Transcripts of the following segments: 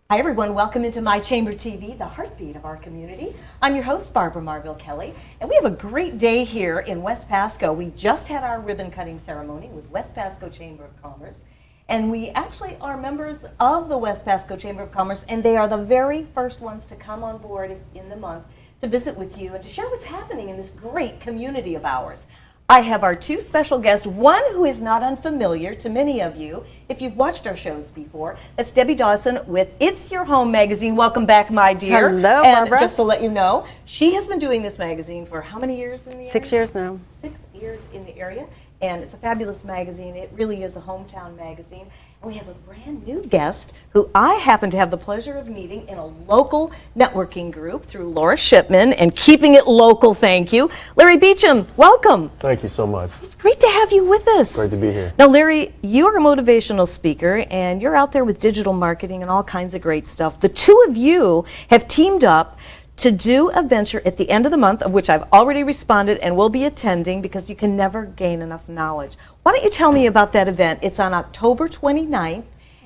Hi everyone, welcome into My Chamber TV, the heartbeat of our community. I'm your host, Barbara Marville Kelly, and we have a great day here in West Pasco. We just had our ribbon cutting ceremony with West Pasco Chamber of Commerce, and we actually are members of the West Pasco Chamber of Commerce, and they are the very first ones to come on board in the month to visit with you and to share what's happening in this great community of ours. I have our two special guests, one who is not unfamiliar to many of you if you've watched our shows before. That's Debbie Dawson with It's Your Home magazine. Welcome back, my dear. Hello, and Barbara. just to let you know, she has been doing this magazine for how many years in the area? 6 years now. 6 years in the area, and it's a fabulous magazine. It really is a hometown magazine. And we have a brand new guest who I happen to have the pleasure of meeting in a local networking group through Laura Shipman and keeping it local, thank you. Larry Beecham, welcome. Thank you so much. It's great to have you with us. Great to be here. Now, Larry, you're a motivational speaker, and you're out there with digital marketing and all kinds of great stuff. The two of you have teamed up to do a venture at the end of the month, of which I've already responded and will be attending because you can never gain enough knowledge. Why don't you tell me about that event? It's on October 29th,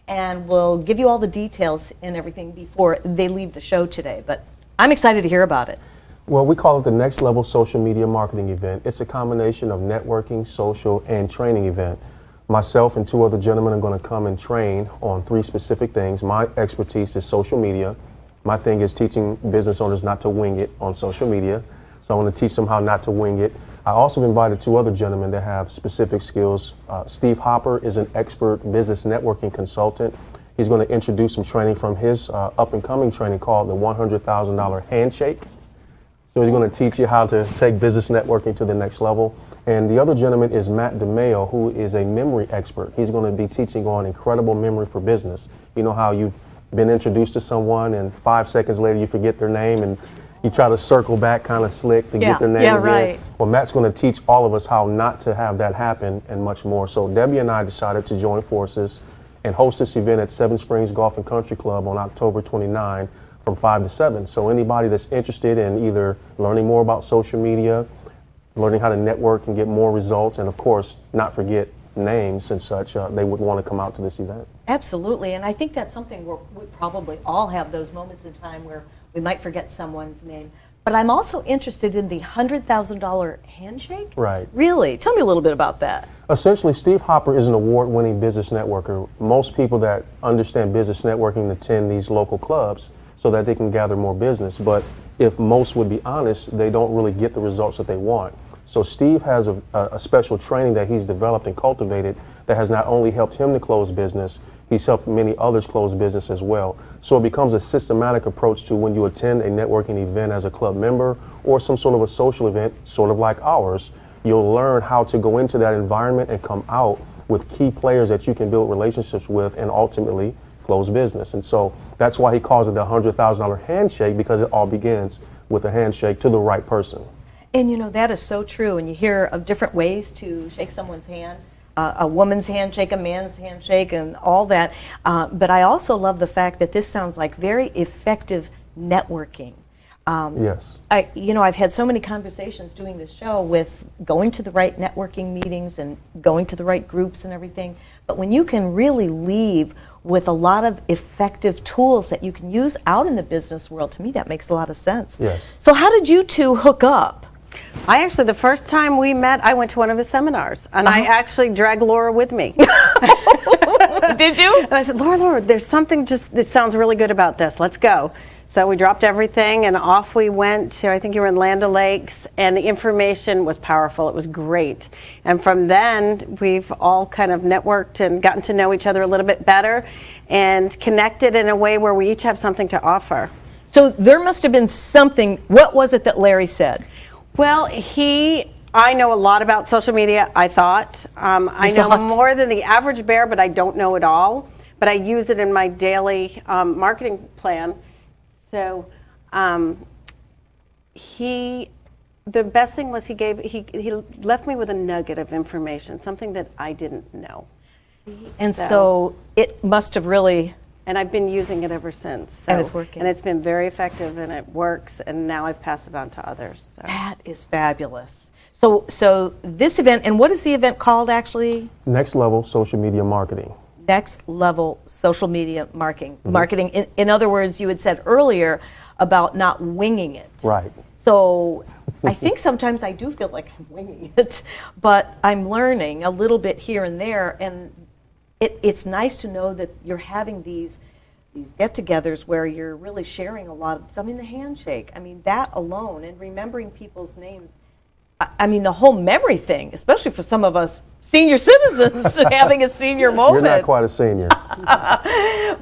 and we'll give you all the details and everything before they leave the show today, but I'm excited to hear about it. Well, we call it the Next Level Social Media Marketing Event. It's a combination of networking, social, and training event. Myself and two other gentlemen are going to come and train on 3 specific things. My expertise is social media. My thing is teaching business owners not to wing it on social media. So I want to teach them how not to wing it. I also have invited 2 other gentlemen that have specific skills. Steve Hopper is an expert business networking consultant. He's going to introduce some training from his up-and-coming training called the $100,000 Handshake. So he's going to teach you how to take business networking to the next level. And the other gentleman is Matt DeMeo, who is a memory expert. He's going to be teaching on incredible memory for business. You know how you've been introduced to someone and 5 seconds later you forget their name and you try to circle back kind of slick to get their name again. Right. Well, Matt's going to teach all of us how not to have that happen and much more. So Debbie and I decided to join forces and host this event at Seven Springs Golf and Country Club on October 29 from 5 to 7. So anybody that's interested in either learning more about social media, learning how to network and get more results, and of course, not forget names and such, they would want to come out to this event. Absolutely, and I think that's something where we probably all have those moments in time where we might forget someone's name. But I'm also interested in the $100,000 handshake. Right. Really? Tell me a little bit about that. Essentially, Steve Hopper is an award-winning business networker. Most people that understand business networking attend these local clubs so that they can gather more business. But if most would be honest, they don't really get the results that they want. So Steve has a special training that he's developed and cultivated that has not only helped him to close business, he's helped many others close business as well. So it becomes a systematic approach to when you attend a networking event as a club member or some sort of a social event, sort of like ours, you'll learn how to go into that environment and come out with key players that you can build relationships with and ultimately close business. And so that's why he calls it the $100,000 handshake, because it all begins with a handshake to the right person. And you know, that is so true. And you hear of different ways to shake someone's hand, a woman's handshake, a man's handshake, and all that. But I also love the fact that this sounds like very effective networking. Yes. I've had so many conversations doing this show with going to the right networking meetings and going to the right groups and everything. But when you can really leave with a lot of effective tools that you can use out in the business world, to me that makes a lot of sense. Yes. So how did you two hook up? I actually, the first time we met, I went to one of his seminars, and I actually dragged Laura with me. Did you? And I said, Laura, there's something this sounds really good about this. Let's go. So we dropped everything, and off we went to, I think you were in Land O'Lakes, and the information was powerful. It was great. And from then, we've all kind of networked and gotten to know each other a little bit better and connected in a way where we each have something to offer. So there must have been something. What was it that Larry said? Well, I know a lot about social media, I thought. I know more than the average bear, but I don't know it all. But I use it in my daily marketing plan. So the best thing was he left me with a nugget of information, something that I didn't know. And so it must have really... And I've been using it ever since. So, and it's working. And it's been very effective, and it works, and now I've passed it on to others. So. That is fabulous. So this event, and what is the event called actually? Next Level Social Media Marketing. next level social media marketing. In other words, you had said earlier about not winging it. Right. So I think sometimes I do feel like I'm winging it, but I'm learning a little bit here and there, and it's nice to know that you're having these get-togethers where you're really sharing a lot of, the handshake. I mean, that alone, and remembering people's names. I mean, the whole memory thing, especially for some of us senior citizens, having a senior moment. You're not quite a senior.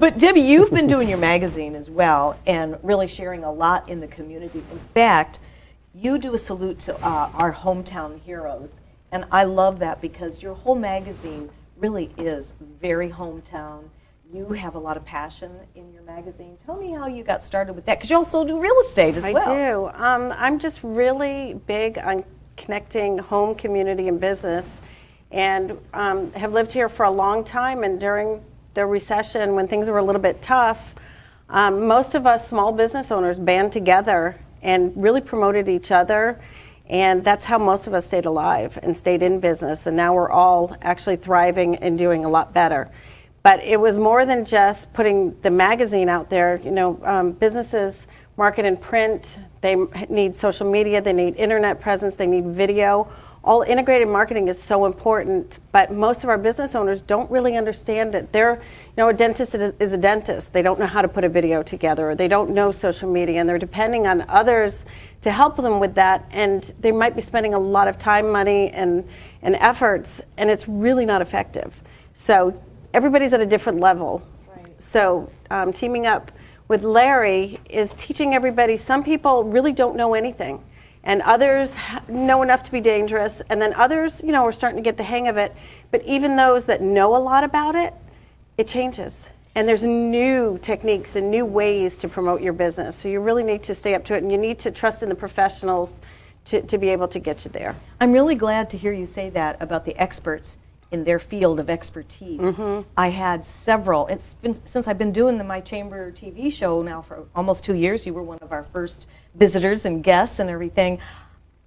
But Debbie, you've been doing your magazine as well and really sharing a lot in the community. In fact, you do a salute to our hometown heroes, and I love that because your whole magazine really is very hometown. You have a lot of passion in your magazine. Tell me how you got started with that, because you also do real estate as well. I do. I'm just really big on connecting home, community, and business, and have lived here for a long time. And during the recession, when things were a little bit tough, most of us small business owners band together and really promoted each other. And that's how most of us stayed alive and stayed in business. And now we're all actually thriving and doing a lot better. But it was more than just putting the magazine out there. Businesses market in print, they need social media, they need internet presence, they need video. All integrated marketing is so important, but most of our business owners don't really understand it. A dentist is a dentist. They don't know how to put a video together, or they don't know social media, and they're depending on others to help them with that, and they might be spending a lot of time, money, and efforts, and it's really not effective. So everybody's at a different level. Right. So teaming up with Larry is teaching everybody. Some people really don't know anything, and others know enough to be dangerous, and then others, are starting to get the hang of it. But even those that know a lot about it, it changes. And there's new techniques and new ways to promote your business. So you really need to stay up to it, and you need to trust in the professionals to be able to get you there. I'm really glad to hear you say that about the experts in their field of expertise. Mm-hmm. I had several. It's been since I've been doing the My Chamber TV show now for almost 2 years. You were one of our first visitors and guests and everything.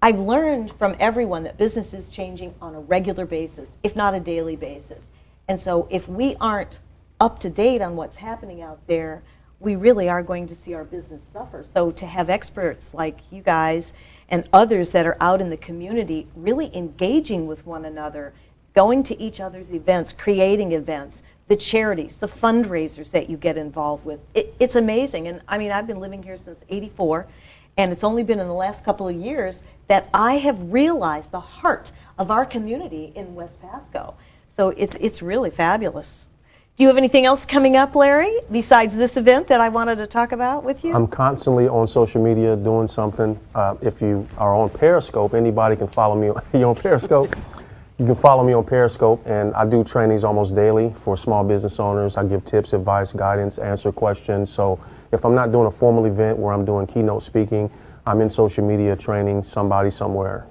I've learned from everyone that business is changing on a regular basis, if not a daily basis. And so if we aren't up to date on what's happening out there, we really are going to see our business suffer. So to have experts like you guys and others that are out in the community really engaging with one another, going to each other's events, creating events, the charities, the fundraisers that you get involved with. It's amazing. And I mean, I've been living here since '84, and it's only been in the last couple of years that I have realized the heart of our community in West Pasco. So it's really fabulous. Do you have anything else coming up, Larry, besides this event that I wanted to talk about with you? I'm constantly on social media doing something. If you are on Periscope, anybody can follow me. You on Periscope? You can follow me on Periscope, and I do trainings almost daily for small business owners. I give tips, advice, guidance, answer questions. So if I'm not doing a formal event where I'm doing keynote speaking, I'm in social media training somebody somewhere.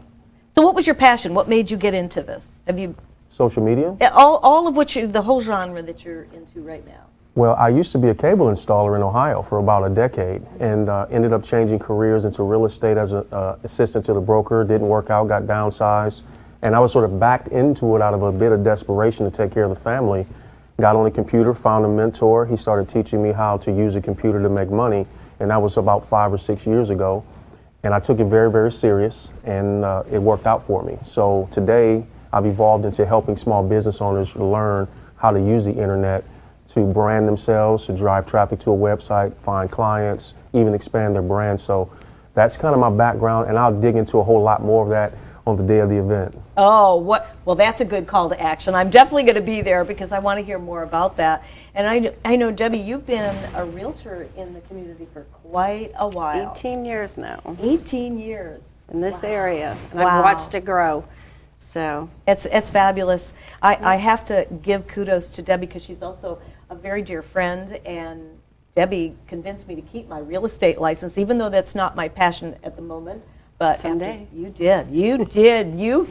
So what was your passion? What made you get into this? Have you... Social media? All of which, the whole genre that you're into right now. Well, I used to be a cable installer in Ohio for about a decade, and ended up changing careers into real estate as an assistant to the broker. Didn't work out, got downsized, and I was sort of backed into it out of a bit of desperation to take care of the family. Got on a computer, found a mentor. He started teaching me how to use a computer to make money, and that was about 5 or 6 years ago. And I took it very, very serious, and it worked out for me. So today, I've evolved into helping small business owners learn how to use the internet to brand themselves, to drive traffic to a website, find clients, even expand their brand. So that's kind of my background, and I'll dig into a whole lot more of that on the day of the event. Oh, well, that's a good call to action. I'm definitely going to be there because I want to hear more about that. And I know, Debbie, you've been a realtor in the community for quite a while. 18 years now. 18 years. In this area, and Wow. I've watched it grow. So It's fabulous. I have to give kudos to Debbie because she's also a very dear friend, and Debbie convinced me to keep my real estate license, even though that's not my passion at the moment. But Someday. You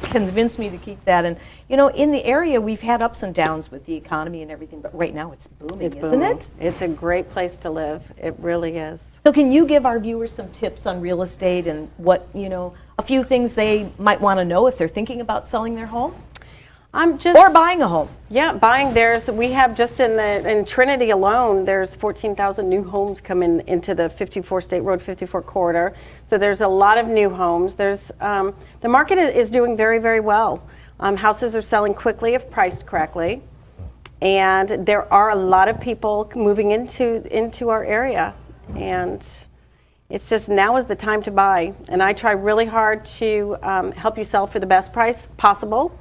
convinced me to keep that. And in the area we've had ups and downs with the economy and everything, but right now it's booming, isn't it? It's a great place to live. It really is. So can you give our viewers some tips on real estate and what, a few things they might want to know if they're thinking about selling their home? Or buying a home. Yeah, buying. We have just in Trinity alone, there's 14,000 new homes coming into the 54 State Road 54 corridor. So there's a lot of new homes. The market is doing very, very well. Houses are selling quickly if priced correctly, and there are a lot of people moving into our area, and it's just now is the time to buy. And I try really hard to help you sell for the best price possible.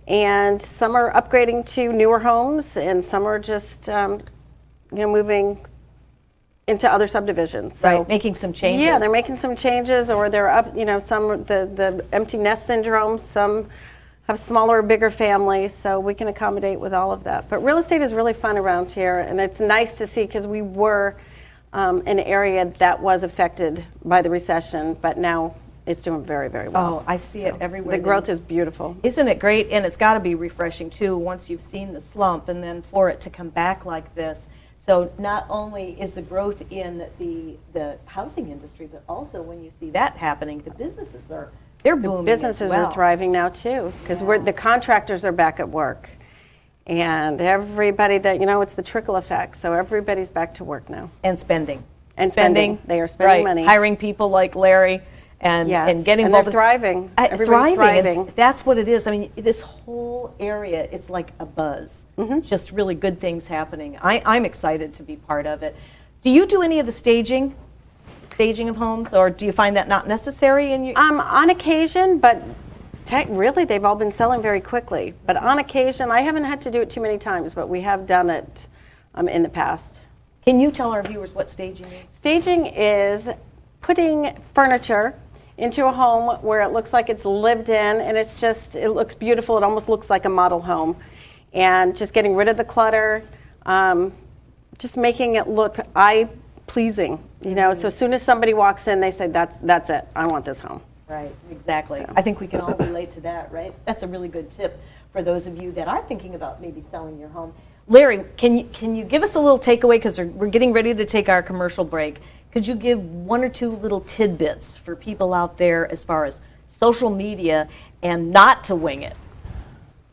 And some are upgrading to newer homes, and some are just, moving into other subdivisions. So, right, making some changes. Yeah, they're making some changes, or they're up. Some the empty nest syndrome. Some have smaller, bigger families, so we can accommodate with all of that. But real estate is really fun around here, and it's nice to see because we were an area that was affected by the recession, but now it's doing very, very well. Oh, I see it everywhere. The growth is beautiful. Isn't it great? And it's got to be refreshing, too, once you've seen the slump and then for it to come back like this. So not only is the growth in the housing industry, but also when you see that happening, the businesses they're booming. Businesses are thriving now, too, because the contractors are back at work. And everybody it's the trickle effect. So everybody's back to work now. And spending. And spending. They are spending money. Hiring people like Larry. And getting involved. And they're thriving. Everybody's thriving. And that's what it is. I mean, this whole area, it's like a buzz. Just really good things happening. I'm excited to be part of it. Do you do any of the staging of homes, or do you find that not necessary in your? On occasion, but really they've all been selling very quickly. But on occasion, I haven't had to do it too many times, but we have done it in the past. Can you tell our viewers what staging is? Staging is putting furniture into a home where it looks like it's lived in, and it looks beautiful. It almost looks like a model home. And just getting rid of the clutter, just making it look eye-pleasing. So as soon as somebody walks in, they say, that's it, I want this home. Right, exactly. So. I think we can all relate to that, right? That's a really good tip for those of you that are thinking about maybe selling your home. Larry, can you give us a little takeaway, because we're getting ready to take our commercial break. Could you give one or two little tidbits for people out there as far as social media and not to wing it?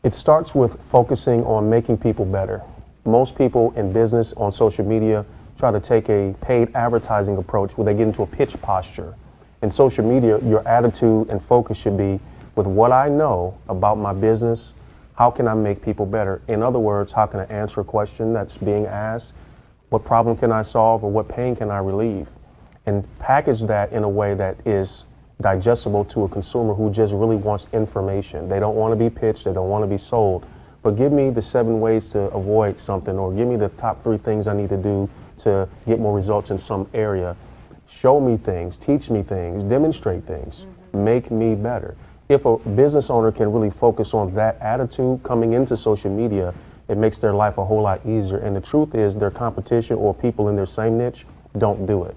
It starts with focusing on making people better. Most people in business on social media try to take a paid advertising approach where they get into a pitch posture. In social media, your attitude and focus should be, with what I know about my business, how can I make people better? In other words, how can I answer a question that's being asked? What problem can I solve, or what pain can I relieve? And package that in a way that is digestible to a consumer who just really wants information. They don't want to be pitched, they don't want to be sold, but give me the 7 ways to avoid something, or give me the top 3 things I need to do to get more results in some area. Show me things, teach me things, demonstrate things, make me better. If a business owner can really focus on that attitude coming into social media, it makes their life a whole lot easier. And the truth is, their competition or people in their same niche don't do it.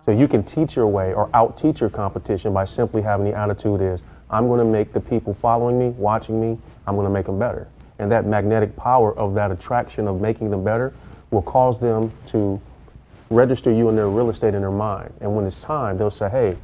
So you can teach your way or out-teach your competition by simply having the attitude is, I'm going to make the people following me, watching me, I'm going to make them better. And that magnetic power of that attraction of making them better will cause them to register you in their real estate in their mind. And when it's time, they'll say, hey,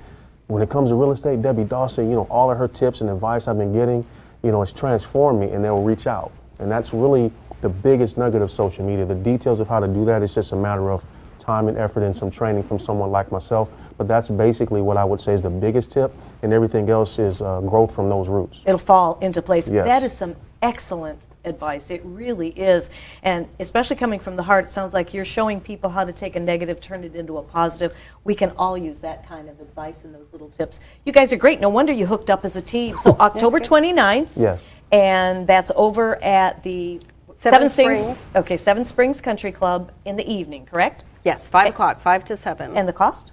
when it comes to real estate, Debbie Dawson, all of her tips and advice I've been getting, it's transformed me, and they'll reach out. And that's really the biggest nugget of social media. The details of how to do that is just a matter of time and effort and some training from someone like myself. But that's basically what I would say is the biggest tip, and everything else is growth from those roots. It'll fall into place. Yes. That is some excellent advice. It really is. And especially coming from the heart, it sounds like you're showing people how to take a negative, turn it into a positive. We can all use that kind of advice and those little tips. You guys are great. No wonder you hooked up as a team. So October 29th. Yes. And that's over at the Seven Springs. Okay, Seven Springs Country Club in the evening, correct? Yes, 5 o'clock, 5 to 7. And the cost?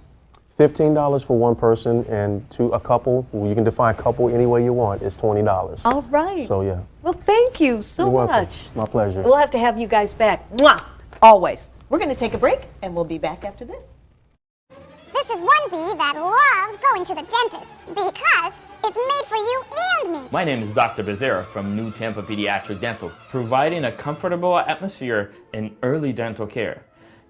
$15 for one person, and to a couple, you can define couple any way you want, is $20. All right. So yeah. Well, thank you so You're welcome. much. My pleasure. We'll have to have you guys back. Mwah! Always. We're going to take a break, and we'll be back after this. This is one bee that loves going to the dentist because it's made for you and me. My name is Dr. Becerra from New Tampa Pediatric Dental, providing a comfortable atmosphere in early dental care.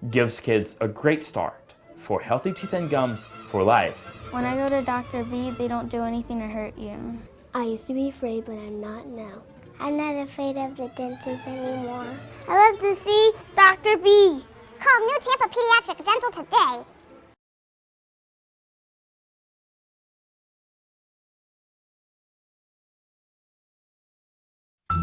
Gives kids a great start for healthy teeth and gums for life. When I go to Dr. B, they don't do anything to hurt you. I used to be afraid, but I'm not now. I'm not afraid of the dentist anymore. I love to see Dr. B. Call New Tampa Pediatric Dental today.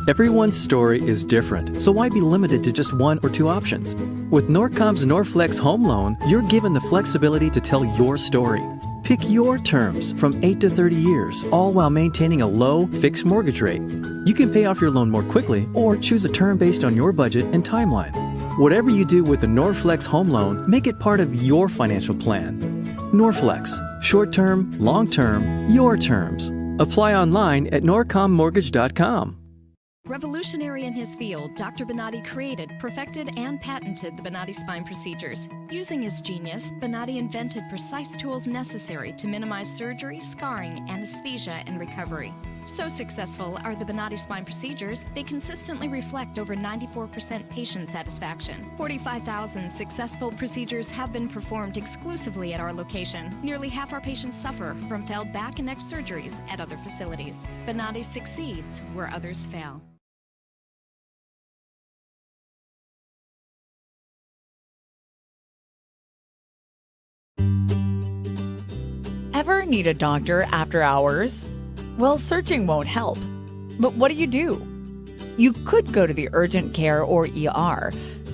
Everyone's story is different, so why be limited to just one or two options? With Norcom's Norflex Home Loan, you're given the flexibility to tell your story. Pick your terms from 8 to 30 years, all while maintaining a low, fixed mortgage rate. You can pay off your loan more quickly or choose a term based on your budget and timeline. Whatever you do with the Norflex Home Loan, make it part of your financial plan. Norflex, short-term, long-term, your terms. Apply online at norcommortgage.com. Revolutionary in his field, Dr. Bonatti created, perfected, and patented the Bonatti spine procedures. Using his genius, Bonatti invented precise tools necessary to minimize surgery, scarring, anesthesia, and recovery. So successful are the Bonatti spine procedures, they consistently reflect over 94% patient satisfaction. 45,000 successful procedures have been performed exclusively at our location. Nearly half our patients suffer from failed back and neck surgeries at other facilities. Bonatti succeeds where others fail. Ever need a doctor after hours? Well, searching won't help. But what do? You could go to the urgent care or ER,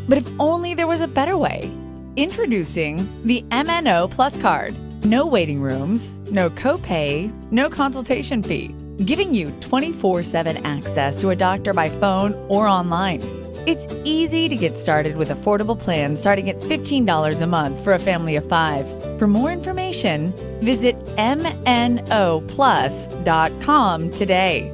but if only there was a better way. Introducing the MNO Plus card. No waiting rooms, no copay, no consultation fee, giving you 24/7 access to a doctor by phone or online. It's easy to get started with affordable plans starting at $15 a month for a family of 5. For more information, visit mnoplus.com today.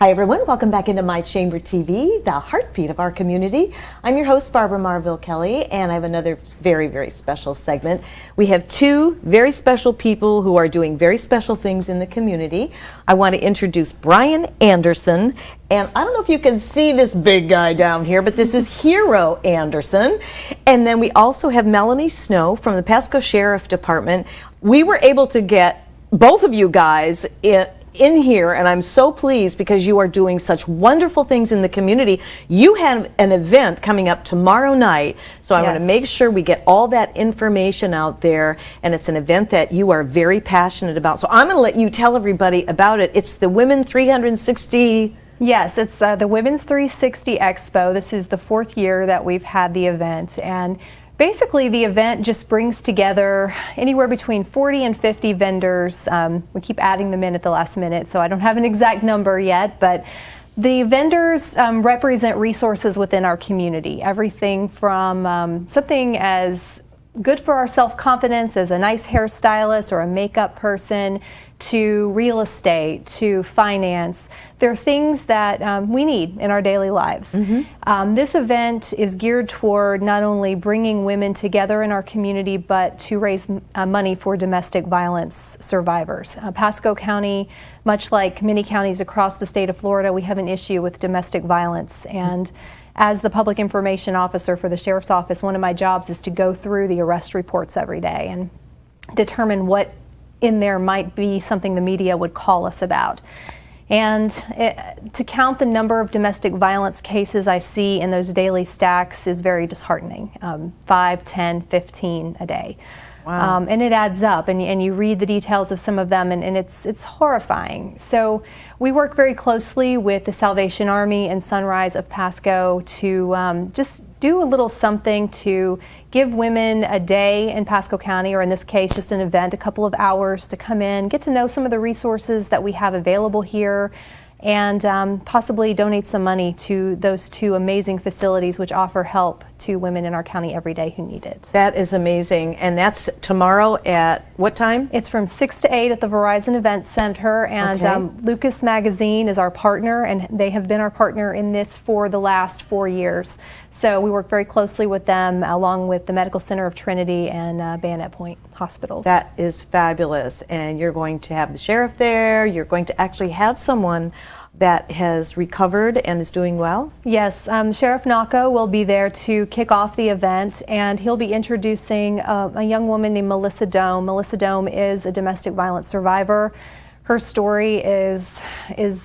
Hi everyone, welcome back into My Chamber TV, the heartbeat of our community. I'm your host, Barbara Marville Kelly, and I have another very, very special segment. We have two very special people who are doing very special things in the community. I want to introduce Brian Anderson, and I don't know if you can see this big guy down here, but this is Hero Anderson. And then we also have Melanie Snow from the Pasco Sheriff Department. We were able to get both of you guys in here, and I'm so pleased because you are doing such wonderful things in the community. You have an event coming up tomorrow night, so I want to make sure we get all that information out there, and it's an event that you are very passionate about. So I'm going to let you tell everybody about it. It's the Women 360. Yes, it's the Women's 360 Expo. This is the fourth year that we've had the event, and basically, the event just brings together anywhere between 40 and 50 vendors. We keep adding them in at the last minute, so I don't have an exact number yet, but the vendors represent resources within our community. Everything from something as good for our self-confidence as a nice hairstylist or a makeup person, to real estate, to finance. There are things that we need in our daily lives. This event is geared toward not only bringing women together in our community, but to raise money for domestic violence survivors. Pasco County, much like many counties across the state of Florida, we have an issue with domestic violence. And as the public information officer for the Sheriff's Office, one of my jobs is to go through the arrest reports every day and determine what in there might be something the media would call us about. And to count the number of domestic violence cases I see in those daily stacks is very disheartening. 5, 10, 15 a day. Wow. And it adds up, and you read the details of some of them, and it's horrifying. So we work very closely with the Salvation Army and Sunrise of Pasco to just do a little something to give women a day in Pasco County, or in this case, just an event, a couple of hours to come in, get to know some of the resources that we have available here, and possibly donate some money to those two amazing facilities which offer help to women in our county every day who need it. That is amazing. And that's tomorrow at what time? It's from 6 to 8 at the Verizon Event Center, and Lucas Magazine is our partner, and they have been our partner in this for the last 4 years. So we work very closely with them, along with the Medical Center of Trinity and Bayonet Point Hospitals. That is fabulous. And you're going to have the sheriff there. You're going to actually have someone that has recovered and is doing well? Yes, Sheriff Nako will be there to kick off the event, and he'll be introducing a young woman named Melissa Dome. Melissa Dome is a domestic violence survivor. Her story is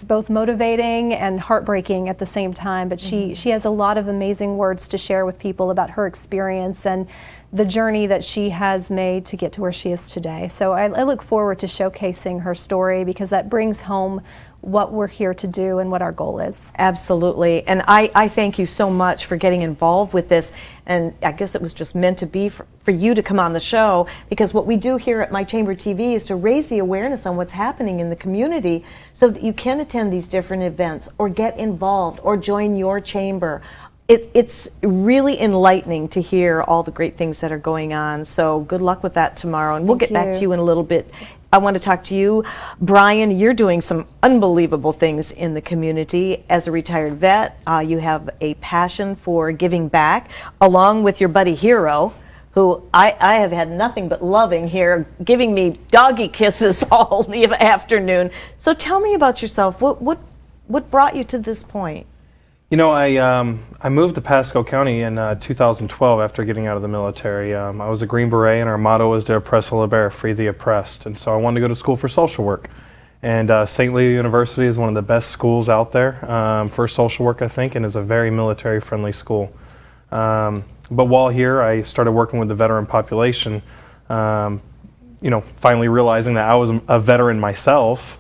both motivating and heartbreaking at the same time, but she has a lot of amazing words to share with people about her experience and the journey that she has made to get to where she is today. So I look forward to showcasing her story, because that brings home what we're here to do and what our goal is. Absolutely. And I thank you so much for getting involved with this. And I guess it was just meant to be for you to come on the show, because what we do here at My Chamber TV is to raise the awareness on what's happening in the community so that you can attend these different events or get involved or join your chamber. It's really enlightening to hear all the great things that are going on. So good luck with that tomorrow. And we'll get back to you in a little bit. I want to talk to you, Brian. You're doing some unbelievable things in the community. As a retired vet, you have a passion for giving back, along with your buddy Hero, who I have had nothing but loving here, giving me doggy kisses all the afternoon. So tell me about yourself. What brought you to this point? You know, I moved to Pasco County in 2012 after getting out of the military. I was a Green Beret, and our motto was to oppress or libera, free the oppressed. And so I wanted to go to school for social work. And St. Leo University is one of the best schools out there for social work, I think, and is a very military-friendly school. But while here, I started working with the veteran population, you know, finally realizing that I was a veteran myself.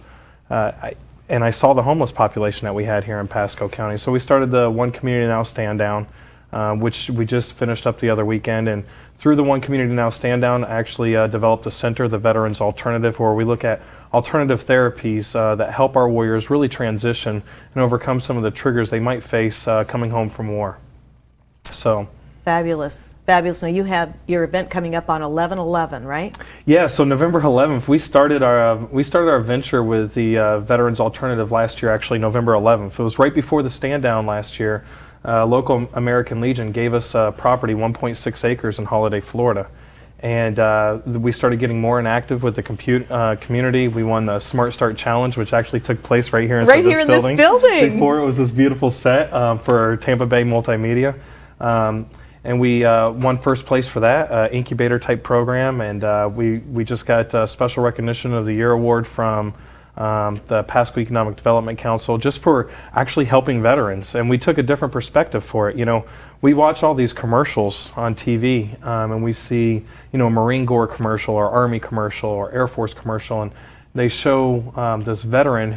And I saw the homeless population that we had here in Pasco County. So we started the One Community Now Stand Down, which we just finished up the other weekend. And through the One Community Now Stand Down, I actually developed a center, the Veterans Alternative, where we look at alternative therapies that help our warriors really transition and overcome some of the triggers they might face coming home from war. So Fabulous, fabulous. Now you have your event coming up on 11/11, right? Yeah, so November 11th, we started our venture with the Veterans Alternative last year. Actually, November 11th. It was right before the stand down last year. Local American Legion gave us property, 1.6 acres in Holiday, Florida, and we started getting more inactive with the community. We won the Smart Start Challenge, which actually took place right here inside this building. Before it was this beautiful set for Tampa Bay Multimedia. And we won first place for that incubator type program, and we just got special recognition of the year award from the Pasco Economic Development Council just for actually helping veterans. And we took a different perspective for it. You know, we watch all these commercials on TV, and we see, you know, a Marine Corps commercial or Army commercial or Air Force commercial, and they show this veteran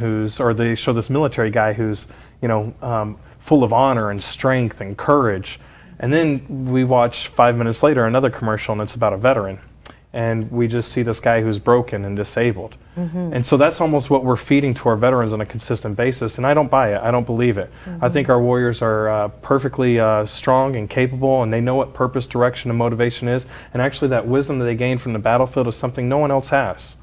they show this military guy who's, you know, full of honor and strength and courage. And then we watch 5 minutes later another commercial, and it's about a veteran. And we just see this guy who's broken and disabled. Mm-hmm. And so that's almost what we're feeding to our veterans on a consistent basis. And I don't buy it. I don't believe it. Mm-hmm. I think our warriors are perfectly strong and capable, and they know what purpose, direction, and motivation is. And actually that wisdom that they gain from the battlefield is something no one else has.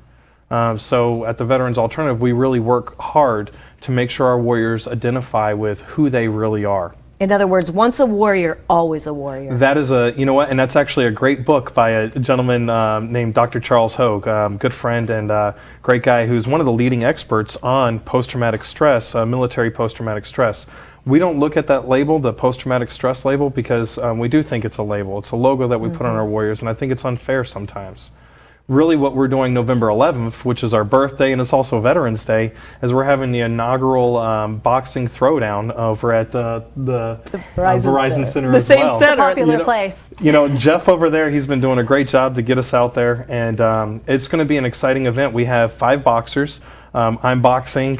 So at the Veterans Alternative, we really work hard to make sure our warriors identify with who they really are. In other words, once a warrior, always a warrior. That is you know what, and that's actually a great book by a gentleman named Dr. Charles Hogue, good friend and great guy who's one of the leading experts on post-traumatic stress, military post-traumatic stress. We don't look at that label, the post-traumatic stress label, because we do think it's a label. It's a logo that we put on our warriors, and I think it's unfair sometimes. Really what we're doing November 11th, which is our birthday and it's also Veterans Day, is we're having the inaugural boxing throwdown over at the Verizon Center the as same well. center. Popular place. You know, Jeff over there, he's been doing a great job to get us out there, and it's going to be an exciting event. We have 5 boxers. I'm boxing.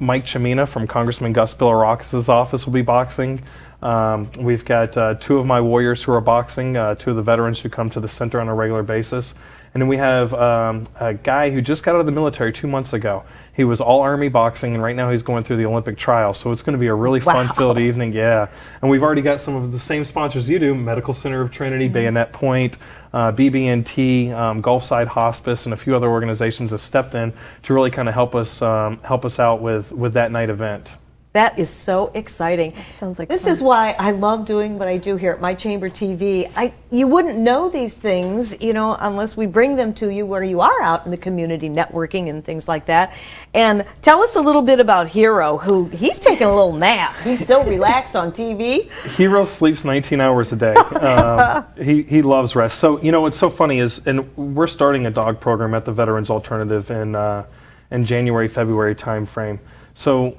Mike Chimina from Congressman Gus Bilirakis' office will be boxing. We've got 2 of my warriors who are boxing, 2 of the veterans who come to the center on a regular basis. And then we have a guy who just got out of the military 2 months ago. He was all Army boxing, and right now he's going through the Olympic trial. So it's going to be a really fun-filled evening, yeah. And we've already got some of the same sponsors you do, Medical Center of Trinity, Bayonet Point, BB&T, Gulfside Hospice, and a few other organizations have stepped in to really kind of help us out with that night event. That is so exciting. Sounds like this fun. is why I love doing what I do here at My Chamber TV. You wouldn't know these things, you know, unless we bring them to you where you are out in the community networking and things like that. And tell us a little bit about Hero, who he's taking a little nap. He's so relaxed on TV. Hero sleeps 19 hours a day. He loves rest. So, you know, what's so funny is, and we're starting a dog program at the Veterans Alternative in January, February timeframe. So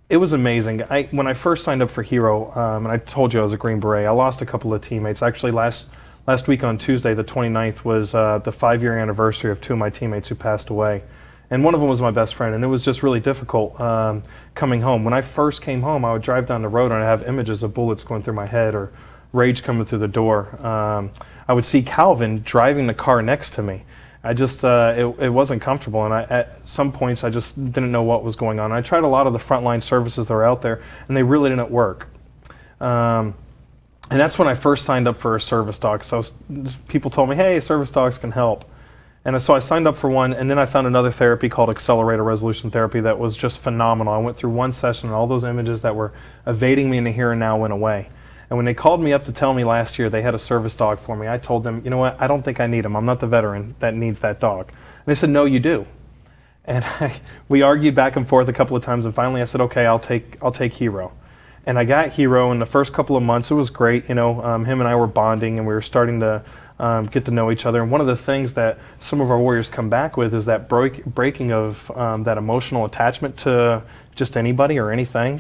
it was amazing. When I first signed up for Hero, and I told you I was a Green Beret, I lost a couple of teammates. Actually, last week on Tuesday, the 29th, was the 5-year anniversary of 2 of my teammates who passed away. And one of them was my best friend, and it was just really difficult coming home. When I first came home, I would drive down the road and I'd have images of bullets going through my head or rage coming through the door. I would see Calvin driving the car next to me. I just, it wasn't comfortable, and at some points I just didn't know what was going on. I tried a lot of the frontline services that are out there, and they really didn't work. And that's when I first signed up for a service dog. So people told me, hey, service dogs can help. And so I signed up for one, and then I found another therapy called Accelerator Resolution Therapy that was just phenomenal. I went through one session, and all those images that were evading me in the here and now went away. And when they called me up to tell me last year they had a service dog for me, I told them, you know what, I don't think I need him. I'm not the veteran that needs that dog. And they said, no, you do. And we argued back and forth a couple of times, and finally I said, okay, I'll take Hero. And I got Hero in the first couple of months. It was great. You know, him and I were bonding, and we were starting to get to know each other. And one of the things that some of our warriors come back with is that breaking of that emotional attachment to just anybody or anything.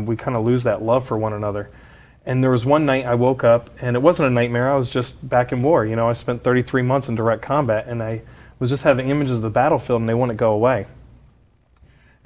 We kind of lose that love for one another. And there was one night I woke up, and it wasn't a nightmare. I was just back in war. You know, I spent 33 months in direct combat, and I was just having images of the battlefield, and they wouldn't go away.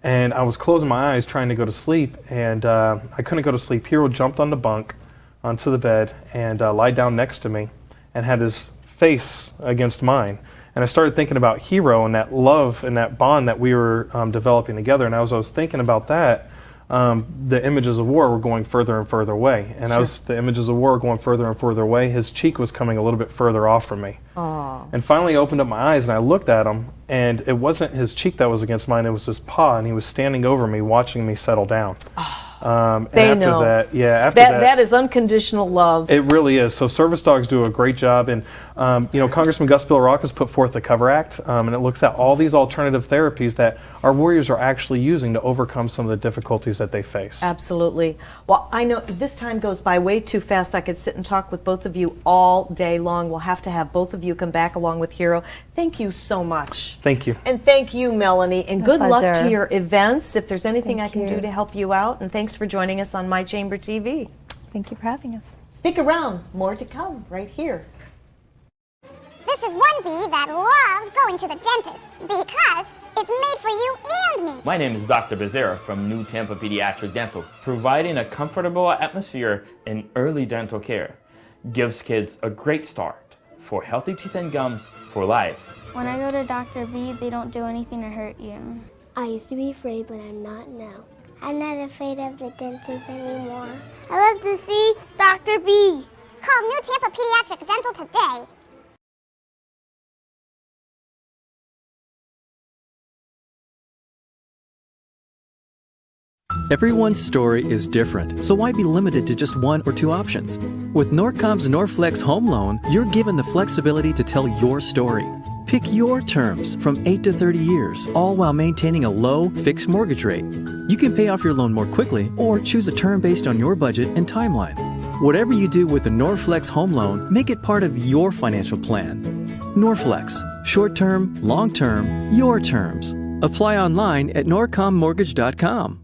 And I was closing my eyes trying to go to sleep, and I couldn't go to sleep. Hero jumped on the bunk, onto the bed, and lied down next to me, and had his face against mine. And I started thinking about Hero and that love and that bond that we were developing together. And as I was thinking about that, the images of war were going further and further away. And as the images of war were going further and further away, his cheek was coming a little bit further off from me. And finally I opened up my eyes and I looked at him, and it wasn't his cheek that was against mine, it was his paw, and he was standing over me watching me settle down. And after that, that is unconditional love. It really is. So service dogs do a great job, and Congressman Gus Billrock has put forth the Cover Act, and it looks at all these alternative therapies that our warriors are actually using to overcome some of the difficulties that they face. Absolutely. Well, I know this time goes by way too fast. I could sit and talk with both of you all day long. We'll have to have both of you come back along with Hero. Thank you so much. Thank you. And thank you, Melanie. And good luck pleasure. to your events. If there's anything Thank I can you. do to help you out. And thanks for joining us on My Chamber TV. Thank you for having us. Stick around. More to come right here. This is one bee that loves going to the dentist because it's made for you and me. My name is Dr. Becerra from New Tampa Pediatric Dental, providing a comfortable atmosphere in early dental care. Gives kids a great start for healthy teeth and gums for life. When I go to Dr. B, they don't do anything to hurt you. I used to be afraid, but I'm not now. I'm not afraid of the dentist anymore. I love to see Dr. B. Call New Tampa Pediatric Dental today. Everyone's story is different, so why be limited to just one or two options? With Norcom's Norflex Home Loan, you're given the flexibility to tell your story. Pick your terms from 8 to 30 years, all while maintaining a low, fixed mortgage rate. You can pay off your loan more quickly or choose a term based on your budget and timeline. Whatever you do with the Norflex Home Loan, make it part of your financial plan. Norflex, short-term, long-term, your terms. Apply online at norcommortgage.com.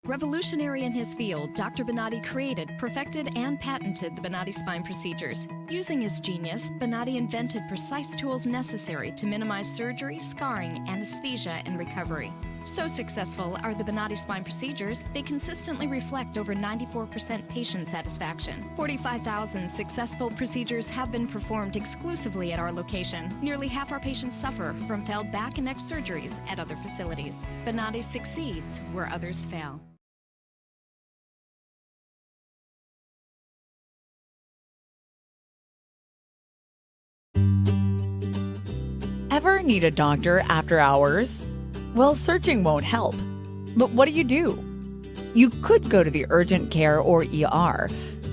Revolutionary in his field, Dr. Bonatti created, perfected, and patented the Bonatti spine procedures. Using his genius, Bonatti invented precise tools necessary to minimize surgery, scarring, anesthesia, and recovery. So successful are the Bonatti spine procedures, they consistently reflect over 94% patient satisfaction. 45,000 successful procedures have been performed exclusively at our location. Nearly half our patients suffer from failed back and neck surgeries at other facilities. Bonatti succeeds where others fail. Ever need a doctor after hours? Well, searching won't help. But what do? You could go to the urgent care or ER,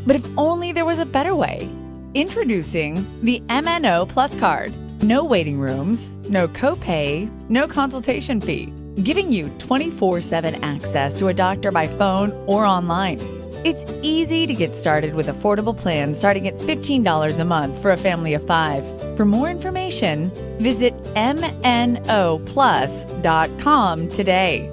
but if only there was a better way. Introducing the MNO Plus card. No waiting rooms, no copay, no consultation fee, giving you 24/7 access to a doctor by phone or online. It's easy to get started with affordable plans starting at $15 a month for a family of 5. For more information, visit mnoplus.com today.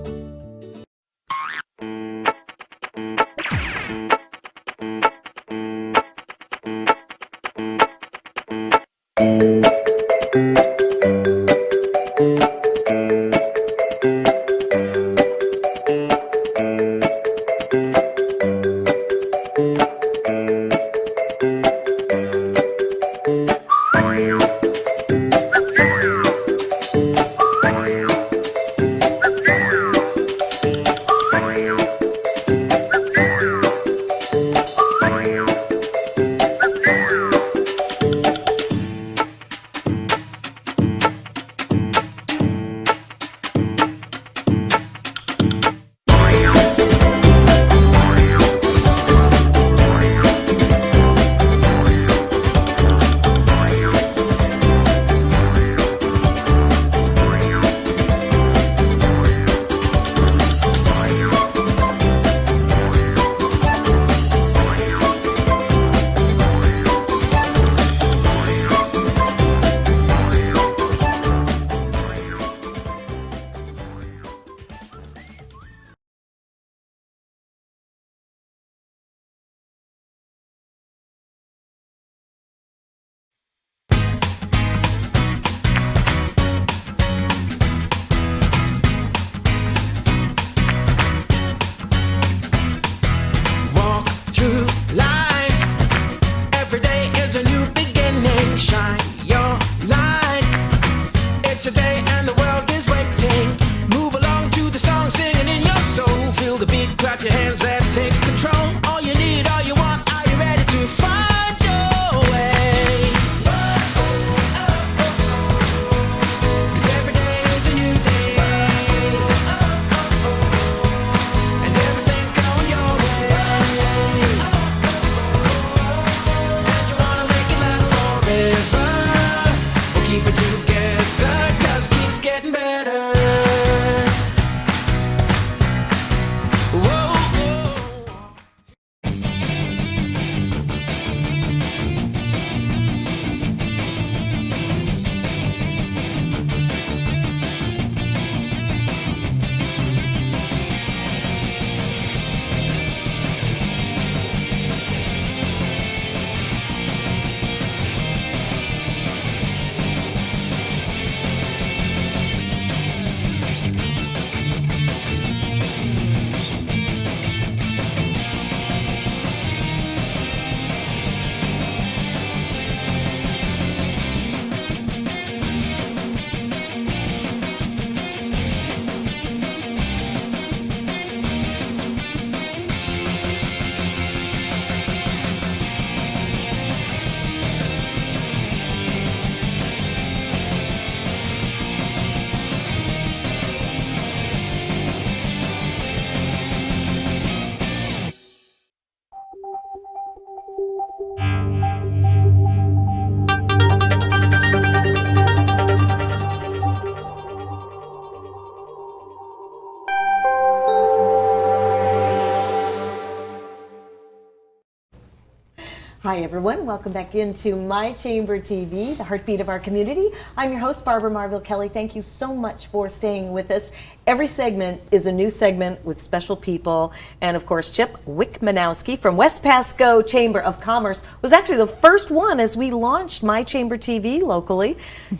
Hi everyone, welcome back into My Chamber TV, the heartbeat of our community. I'm your host, Barbara Marville Kelly. Thank you so much for staying with us. Every segment is a new segment with special people. And of course, Chip Wickmanowski from West Pasco Chamber of Commerce was actually the first one as we launched My Chamber TV locally.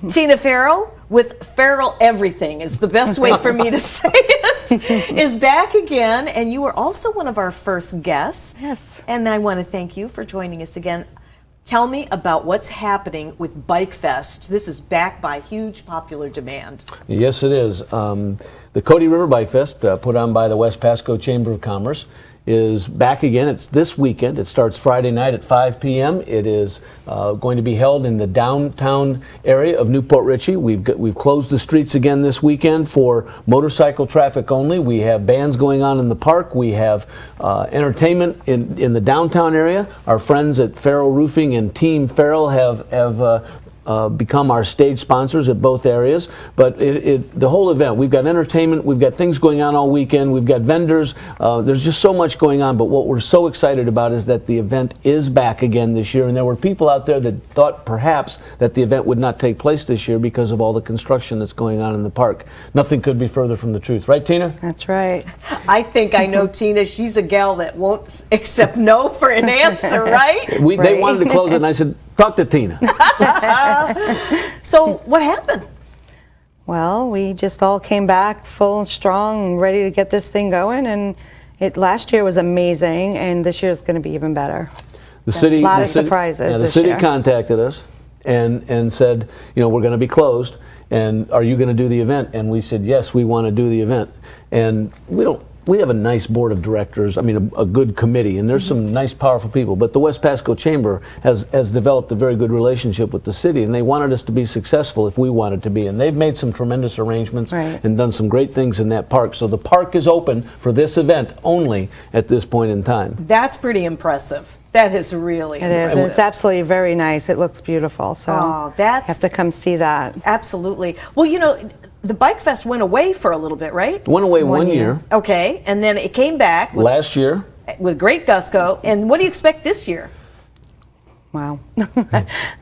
Tina Farrell with Farrell Everything is the best way for me to say it, is back again. And you were also one of our first guests. Yes. And I want to thank you for joining us again. Tell me about what's happening with Bike Fest. This is backed by huge popular demand. Yes, it is. The Cody River Bike Fest, put on by the West Pasco Chamber of Commerce, is back again. It's this weekend. It starts Friday night at 5 p.m. It is going to be held in the downtown area of Newport Richey. We've closed the streets again this weekend for motorcycle traffic only. We have bands going on in the park. We have entertainment in the downtown area. Our friends at Farrell Roofing and Team Farrell have become our stage sponsors at both areas. But the whole event, we've got entertainment, we've got things going on all weekend, we've got vendors, there's just so much going on. But what we're so excited about is that the event is back again this year, and there were people out there that thought perhaps that the event would not take place this year because of all the construction that's going on in the park. Nothing could be further from the truth. Right, Tina? That's right. I think I know Tina. She's a gal that won't accept no for an answer, right? They wanted to close it, and I said, talk to Tina. So what happened? Well, we just all came back full and strong and ready to get this thing going, and last year was amazing, and this year is going to be even better. A lot of surprises. The this city year. contacted us and said, we're going to be closed, and are you going to do the event? And we said, yes, we want to do the event. And we have a nice board of directors, a good committee, and there's some nice, powerful people. But the West Pasco Chamber has developed a very good relationship with the city, and they wanted us to be successful if we wanted to be. And they've made some tremendous arrangements and done some great things in that park. So the park is open for this event only at this point in time. That's pretty impressive. That is really impressive. It is. It's absolutely very nice. It looks beautiful. So you have to come see that. Absolutely. Well, the Bike Fest went away for a little bit, right? Went away one year. Okay, and then it came back. Last year. With great gusto. And what do you expect this year? Wow.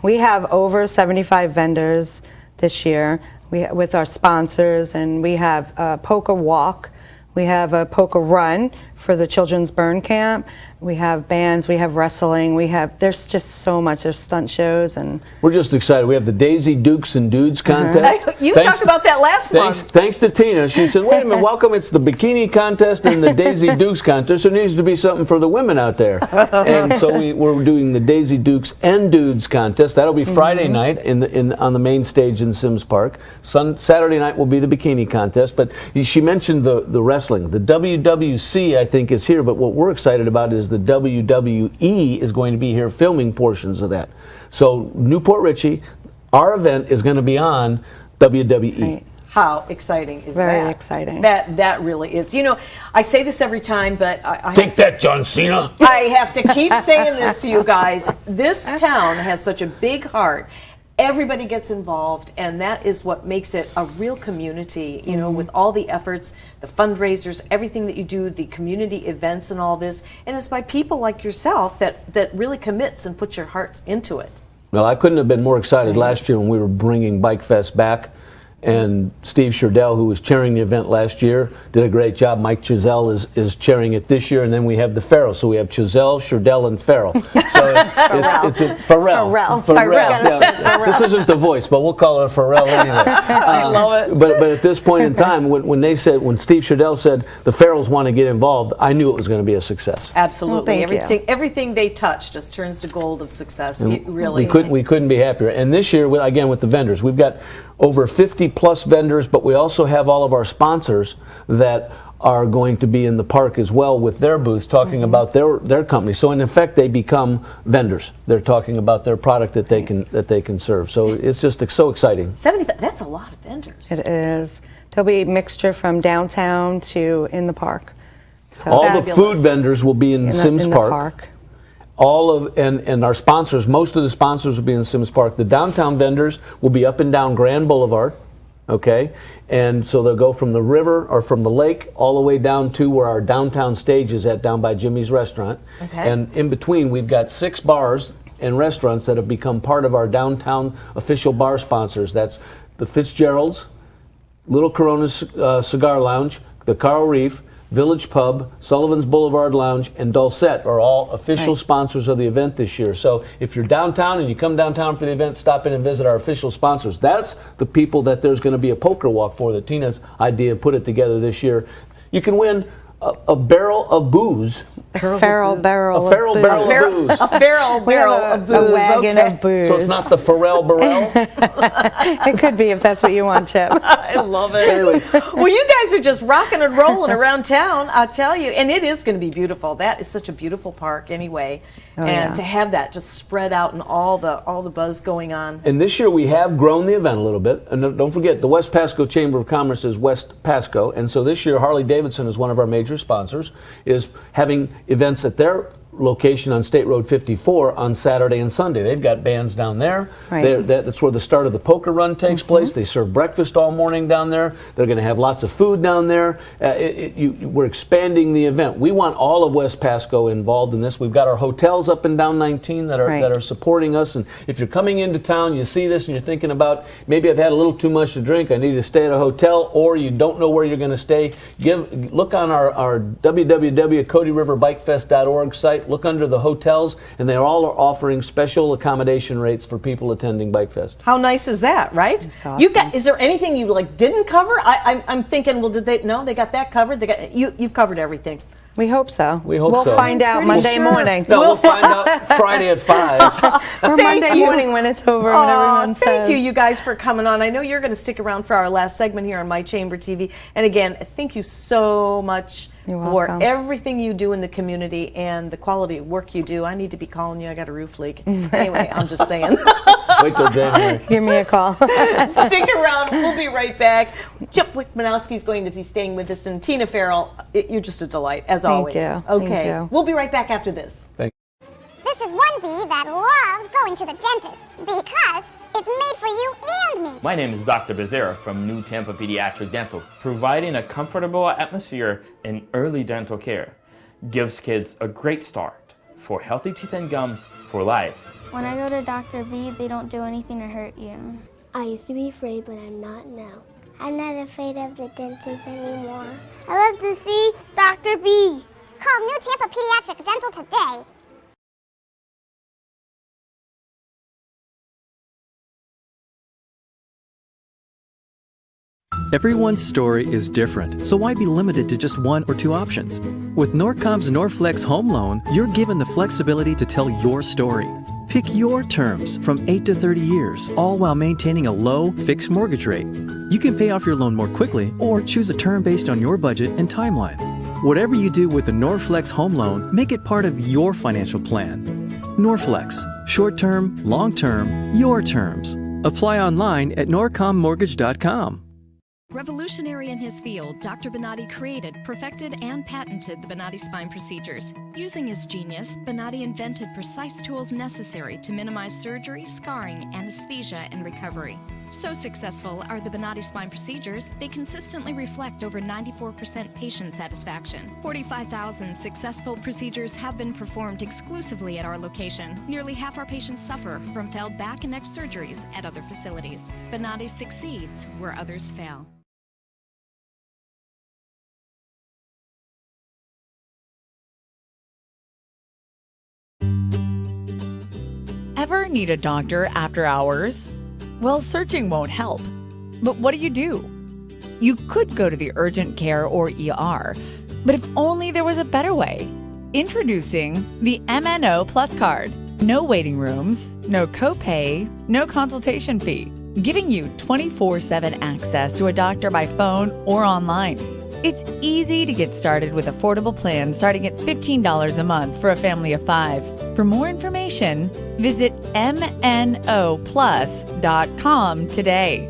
We have over 75 vendors this year with our sponsors, and we have a Polka Walk. We have a Polka Run for the Children's Burn Camp. We have bands, we have wrestling, there's just so much. There's stunt shows, and we're just excited. We have the Daisy Dukes and Dudes contest. You talked about that last month. Thanks to Tina. She said, wait a minute, how come it's the bikini contest and the Daisy Dukes contest? There needs to be something for the women out there. And so we're doing the Daisy Dukes and Dudes contest. That'll be Friday night on the main stage in Sims Park. Saturday night will be the bikini contest. But she mentioned the wrestling. The WWC, I think, is here, but what we're excited about is the WWE is going to be here filming portions of that. So Newport Richey, our event is going to be on WWE. Right. How exciting is that? Very exciting. That really is. I say this every time, but I take that, John Cena. I have to keep saying this to you guys. This town has such a big heart. Everybody gets involved, and that is what makes it a real community, with all the efforts, the fundraisers, everything that you do, the community events and all this. And it's by people like yourself that really commits and puts your heart into it. Well, I couldn't have been more excited last year when we were bringing Bike Fest back. And Steve Sherdell, who was chairing the event last year, did a great job. Mike Chazelle is chairing it this year, and then we have the Farrell. So we have Chazelle, Sherdell, and Farrell. So it's a Farrell. Yeah. This isn't The Voice, but we'll call it a Farrell anyway. I love it. But at this point in time, when Steve Sherdell said the Farrells want to get involved, I knew it was going to be a success. Absolutely. Well, everything they touch just turns to gold of success. It really. We couldn't be happier. And this year, again, with the vendors, we've got over 50 plus vendors, but we also have all of our sponsors that are going to be in the park as well with their booths talking about their company. So in effect, they become vendors. They're talking about their product that they can serve. So it's just so exciting. 70, that's a lot of vendors. It is. There'll be a mixture from downtown to in the park. So all the food vendors will be in Sims Park. And our sponsors, most of the sponsors will be in Sims Park. The downtown vendors will be up and down Grand Boulevard. Okay, and so they'll go from the river or from the lake all the way down to where our downtown stage is at, down by Jimmy's Restaurant. Okay. And in between, we've got 6 bars and restaurants that have become part of our downtown official bar sponsors. That's the Fitzgerald's, Little Corona Cigar Lounge, the Coral Reef, Village Pub, Sullivan's Boulevard Lounge, and Dulcet are all official sponsors of the event this year. So if you're downtown and you come downtown for the event, stop in and visit our official sponsors. That's the people that there's going to be a poker walk for, that Tina's idea put it together this year. You can win a barrel of booze. A feral barrel A feral of barrel booze. of booze. A feral barrel of booze. A wagon of booze. So it's not the Pharrell Barrel? It could be if that's what you want, Chip. I love it. Anyway. Well, you guys are just rocking and rolling around town, I'll tell you. And it is going to be beautiful. That is such a beautiful park anyway. Oh, and yeah. to have that just spread out and all the buzz going on. And this year we have grown the event a little bit. And don't forget, the West Pasco Chamber of Commerce is West Pasco. And so this year, Harley Davidson is one of our major sponsors, is having events at their location on State Road 54 on Saturday and Sunday. They've got bands down there. Right. That's where the start of the poker run takes place. They serve breakfast all morning down there. They're going to have lots of food down there. We're expanding the event. We want all of West Pasco involved in this. We've got our hotels up and down 19 that are supporting us. And if you're coming into town, you see this and you're thinking about, maybe I've had a little too much to drink, I need to stay at a hotel, or you don't know where you're going to stay, look on our www.codyriverbikefest.org site. Look under the hotels, and they all are offering special accommodation rates for people attending Bike Fest. How nice is that, right? That's awesome. You got? Is there anything you didn't cover? I'm thinking, well, did they? No, they got that covered. They got you've covered everything. We hope so. We hope we'll so. find out Pretty Monday sure. morning. No, we'll find out Friday at 5. Or Monday you. morning when it's over, when everyone Thank says. you guys for coming on. I know you're going to stick around for our last segment here on My Chamber TV. And again, thank you so much You're for welcome. everything you do in the community and the quality of work you do. I need to be calling you. I got a roof leak. Anyway, I'm just saying. Wait till January. Give me a call. Stick around. We'll be right back. Chip Wickmanowski is going to be staying with us, and Tina Farrell, you're just a delight, as always. you. Okay. Thank you. We'll be right back after this. Thank This is one bee that loves going to the dentist because it's made for you and me. My name is Dr. Becerra from New Tampa Pediatric Dental, providing a comfortable atmosphere in early dental care. Gives kids a great start for healthy teeth and gums for life. When I go to Dr. B, they don't do anything to hurt you. I used to be afraid, but I'm not now. I'm not afraid of the dentist anymore. I love to see Dr. B. Call New Tampa Pediatric Dental today. Everyone's story is different, so why be limited to just 1 or 2 options? With Norcom's Norflex Home Loan, you're given the flexibility to tell your story. Pick your terms from 8 to 30 years, all while maintaining a low, fixed mortgage rate. You can pay off your loan more quickly or choose a term based on your budget and timeline. Whatever you do with the Norflex Home Loan, make it part of your financial plan. Norflex, short-term, long-term, your terms. Apply online at norcommortgage.com. Revolutionary in his field, Dr. Bonatti created, perfected, and patented the Bonatti spine procedures. Using his genius, Bonatti invented precise tools necessary to minimize surgery, scarring, anesthesia, and recovery. So successful are the Bonatti spine procedures, they consistently reflect over 94% patient satisfaction. 45,000 successful procedures have been performed exclusively at our location. Nearly half our patients suffer from failed back and neck surgeries at other facilities. Bonatti succeeds where others fail. Ever need a doctor after hours? Well, searching won't help. But what do? You could go to the urgent care or ER, but if only there was a better way. Introducing the MNO Plus card. No waiting rooms, no copay, no consultation fee, giving you 24/7 access to a doctor by phone or online. It's easy to get started with affordable plans starting at $15 a month for a family of 5. For more information, visit mnoplus.com today.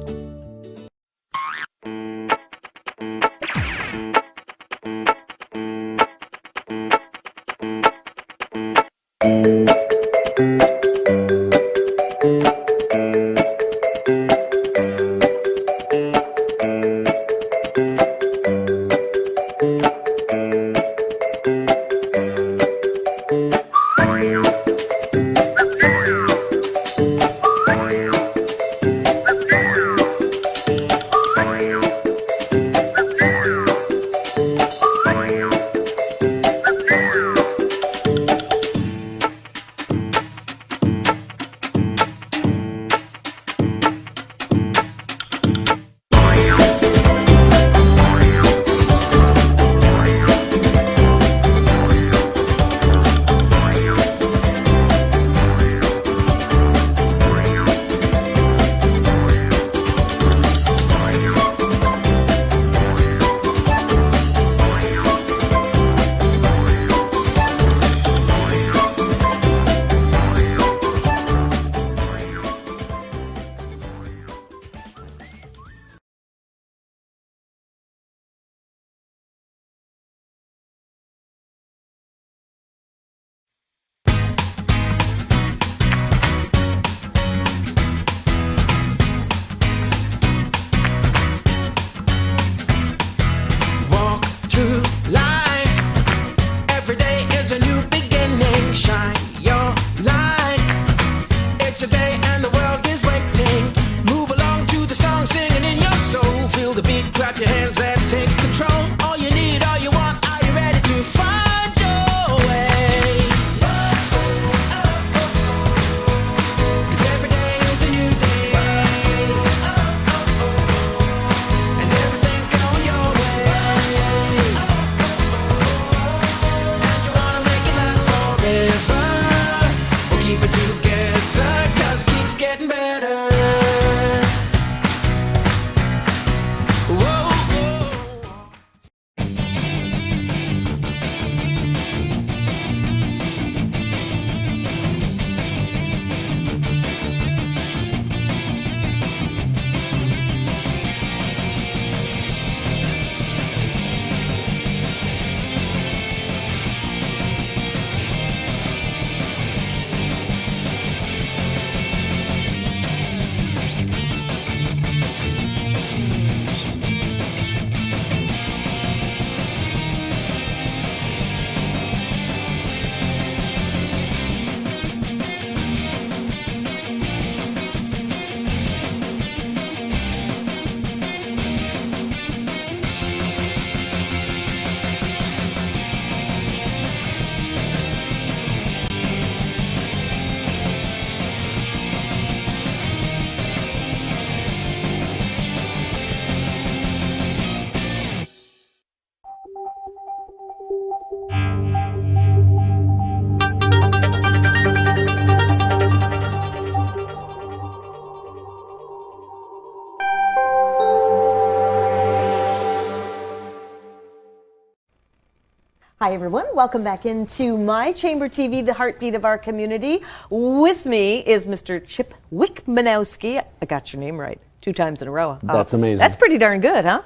Hi, everyone. Welcome back into My Chamber TV, the heartbeat of our community. With me is Mr. Chip Wickmanowski. I got your name right 2 times in a row. That's amazing. That's pretty darn good, huh?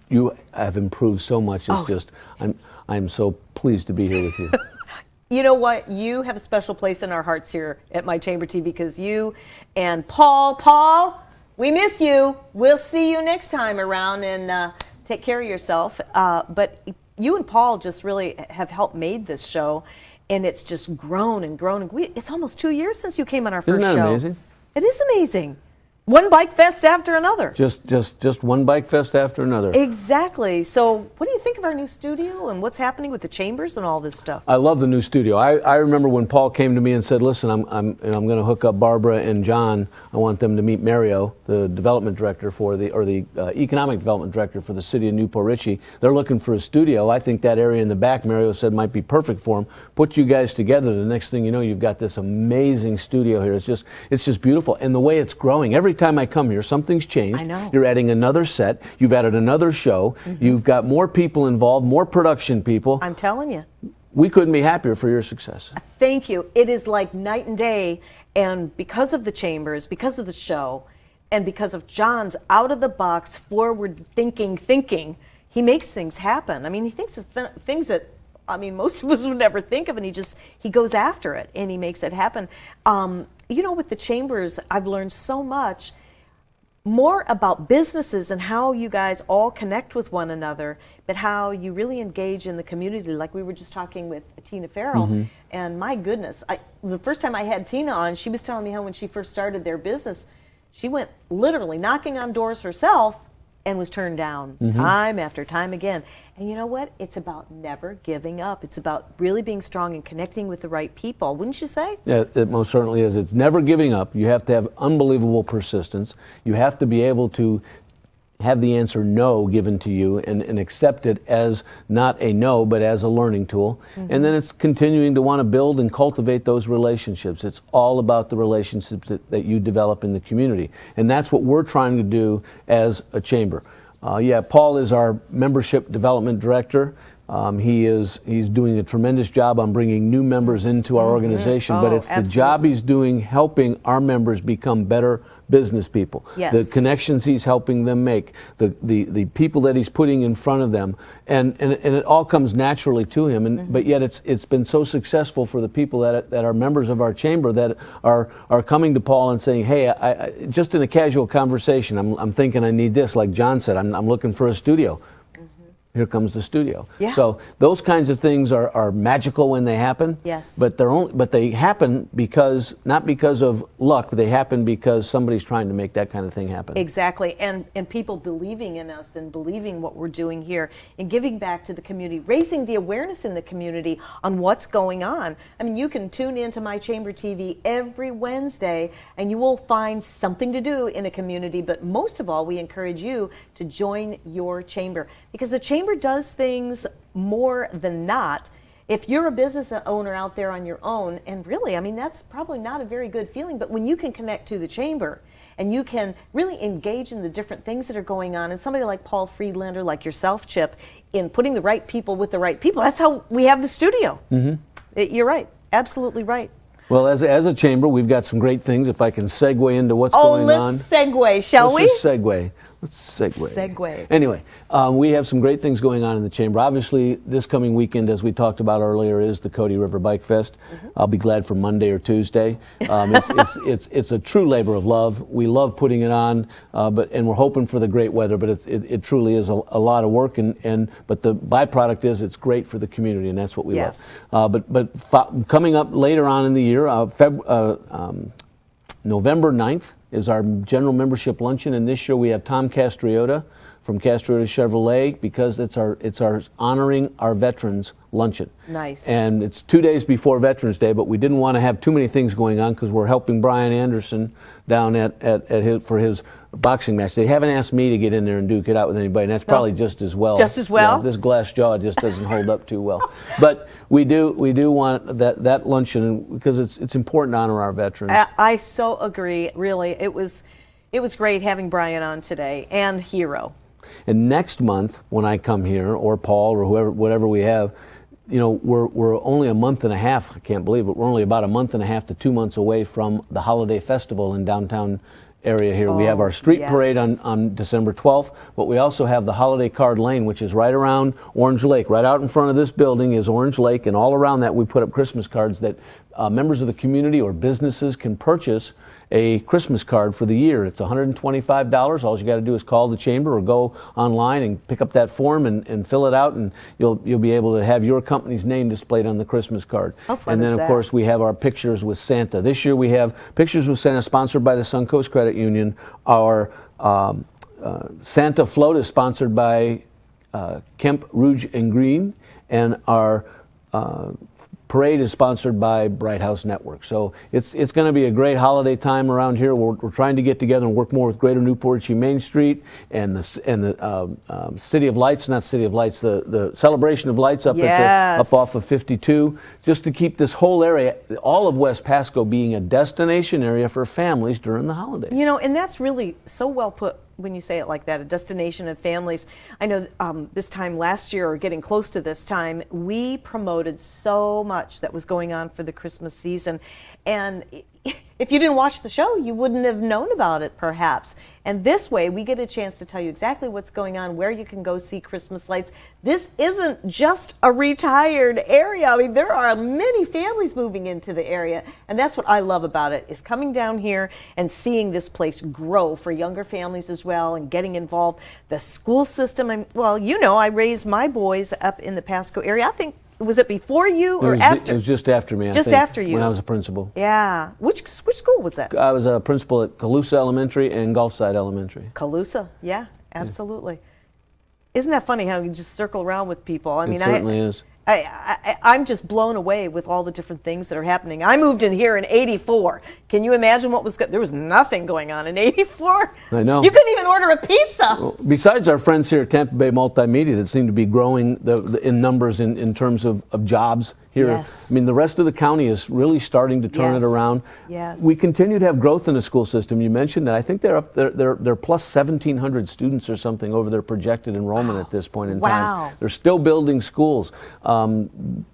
You have improved so much. It's just, I'm so pleased to be here with you. You know what? You have a special place in our hearts here at My Chamber TV because you and Paul, we miss you. We'll see you next time around, and take care of yourself. But you and Paul just really have helped made this show, and it's just grown and grown. It's almost 2 years since you came on our first show. Isn't that amazing? It is amazing. One bike fest after another. Just one bike fest after another. Exactly. So what do you think of our new studio and what's happening with the chambers and all this stuff? I love the new studio. I remember when Paul came to me and said, listen, I'm going to hook up Barbara and John. I want them to meet Mario, the development director the economic development director for the city of Newport Richey. They're looking for a studio. I think that area in the back, Mario said, might be perfect for them. Put you guys together. The next thing you know, you've got this amazing studio here. It's just beautiful. And the way it's growing, every time I come here, something's changed. I know. You're adding another set. You've added another show. Mm-hmm. You've got more people involved, more production people. I'm telling you. We couldn't be happier for your success. Thank you. It is like night and day. And because of the chambers, because of the show, and because of John's out-of-the-box, forward-thinking, he makes things happen. I mean, he thinks of things that, most of us would never think of, and he goes after it, and he makes it happen. With the chambers, I've learned so much more about businesses and how you guys all connect with one another, but how you really engage in the community. Like we were just talking with Tina Farrell, Mm-hmm. and my goodness, the first time I had Tina on, she was telling me how when she first started their business, she went literally knocking on doors herself and was turned down time after time again. And you know what? It's about never giving up. It's about really being strong and connecting with the right people, wouldn't you say? Yeah, it most certainly is. It's never giving up. You have to have unbelievable persistence. You have to be able to have the answer no given to you and accept it as not a no, but as a learning tool. Mm-hmm. And then it's continuing to want to build and cultivate those relationships. It's all about the relationships that you develop in the community. And that's what we're trying to do as a chamber. Paul is our membership development director. He's doing a tremendous job on bringing new members into our organization, but it's the job he's doing helping our members become better business people. Yes. The connections he's helping them make, the people that he's putting in front of them, and it all comes naturally to him. But yet it's been so successful for the people that are members of our chamber that are coming to Paul and saying, hey, I just in a casual conversation, I'm thinking I need this. Like John said, I'm looking for a studio. Here comes the studio. Yeah. So those kinds of things are magical when they happen. Yes. But they happen not because of luck. They happen because somebody's trying to make that kind of thing happen. Exactly. And people believing in us and believing what we're doing here and giving back to the community, raising the awareness in the community on what's going on. You can tune into My Chamber TV every Wednesday and you will find something to do in a community. But most of all, we encourage you to join your chamber, because the chamber does things more than not. If you're a business owner out there on your own, and really, that's probably not a very good feeling, but when you can connect to the chamber and you can really engage in the different things that are going on, and somebody like Paul Friedlander, like yourself, Chip, in putting the right people with the right people, that's how we have the studio. Mm-hmm. You're right. Absolutely right. Well, as a chamber, we've got some great things. If I can segue into what's going on. Let's segue, shall we? Let's just segue. Segue. Anyway, we have some great things going on in the chamber. Obviously, this coming weekend, as we talked about earlier, is the Cody River Bike Fest. Mm-hmm. I'll be glad for Monday or Tuesday. It's a true labor of love. We love putting it on, and we're hoping for the great weather. But it truly is a lot of work. But the byproduct is it's great for the community, and that's what we love. But coming up later on in the year, November 9th is our general membership luncheon, and this year we have Tom Castriota from Castriota Chevrolet, because it's our honoring our veterans luncheon. Nice. And it's 2 days before Veterans Day, but we didn't want to have too many things going on because we're helping Brian Anderson down for his boxing match. They haven't asked me to get in there and duke it out with anybody, and that's probably just as well. Just as well? Yeah, this glass jaw just doesn't hold up too well. But we do want that luncheon because it's important to honor our veterans. I so agree. Really, it was great having Brian on today, and Hero. And next month, when I come here, or Paul, or whoever, whatever we have, you know, we're only a month and a half, I can't believe it, we're only about a month and a half to 2 months away from the holiday festival in downtown area here. We have our street parade on December 12th, but we also have the holiday card lane, which is right around Orange Lake. Right out in front of this building is Orange Lake, and all around that we put up Christmas cards that members of the community or businesses can purchase a Christmas card for the year. It's $125. All you got to do is call the chamber or go online and pick up that form and fill it out, and you'll be able to have your company's name displayed on the Christmas card. How fun and then is of that? course we have our Pictures with Santa. This year we have Pictures with Santa sponsored by the Suncoast Credit Union. Our Santa float is sponsored by Kemp Rouge and Green, and our parade is sponsored by Bright House Network. So it's going to be a great holiday time around here. We're trying to get together and work more with Greater Newport Richey Main Street and the City of Lights, not City of Lights, the Celebration of Lights up up off of 52, just to keep this whole area, all of West Pasco, being a destination area for families during the holidays. You know, and that's really so well put when you say it like that, a destination of families. I know this time last year, or getting close to this time, we promoted so much that was going on for the Christmas season. And if you didn't watch the show, you wouldn't have known about it, perhaps. And this way, we get a chance to tell you exactly what's going on, where you can go see Christmas lights. This isn't just a retired area. I mean, there are many families moving into the area, and that's what I love about it, is coming down here and seeing this place grow for younger families as well, and getting involved. The school system, well, you know, I raised my boys up in the Pasco area. I think, was it before you or after? It was just after me, I just think, after you. when I was a principal. Yeah. Which school was that? I was a principal at Calusa Elementary and Gulfside Elementary. Calusa, yeah, absolutely. Isn't that funny how you just circle around with people? I mean, it certainly is. I'm just blown away with all the different things that are happening. I moved in here in '84. Can you imagine what was there was nothing going on in '84? I know. You couldn't even order a pizza. Well, besides our friends here at Tampa Bay Multimedia that seem to be growing in numbers in terms of jobs here. Yes. I mean, the rest of the county is really starting to turn it around. Yes. We continue to have growth in the school system. You mentioned that. I think they're up they're plus 1,700 students or something over their projected enrollment at this point in time. They're still building schools.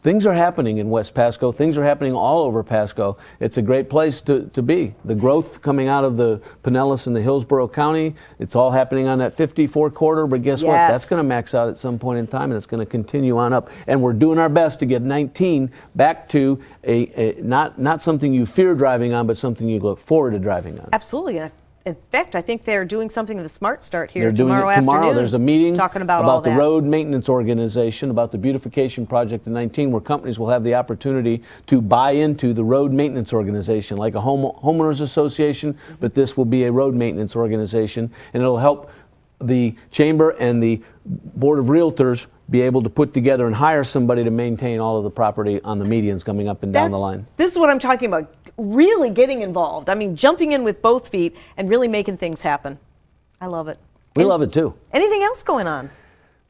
Things are happening in West Pasco. Things are happening all over Pasco. It's a great place to be. The growth coming out of the Pinellas and the Hillsborough County, it's all happening on that 54 corridor, but guess what? That's going to max out at some point in time, and it's going to continue on up. And we're doing our best to get 19 back to a not something you fear driving on, but something you look forward to driving on. Absolutely. And in fact, I think they're doing something with the Smart Start here They're doing tomorrow it tomorrow. afternoon. There's a meeting talking about all the that. road maintenance organization, about the beautification project in 19, where companies will have the opportunity to buy into the road maintenance organization, like a homeowners association, but this will be a road maintenance organization, and it'll help the chamber and the board of realtors be able to put together and hire somebody to maintain all of the property on the medians coming up and down the line. This is what I'm talking about, really getting involved. I mean, jumping in with both feet and really making things happen. I love it. We love it too. Anything else going on?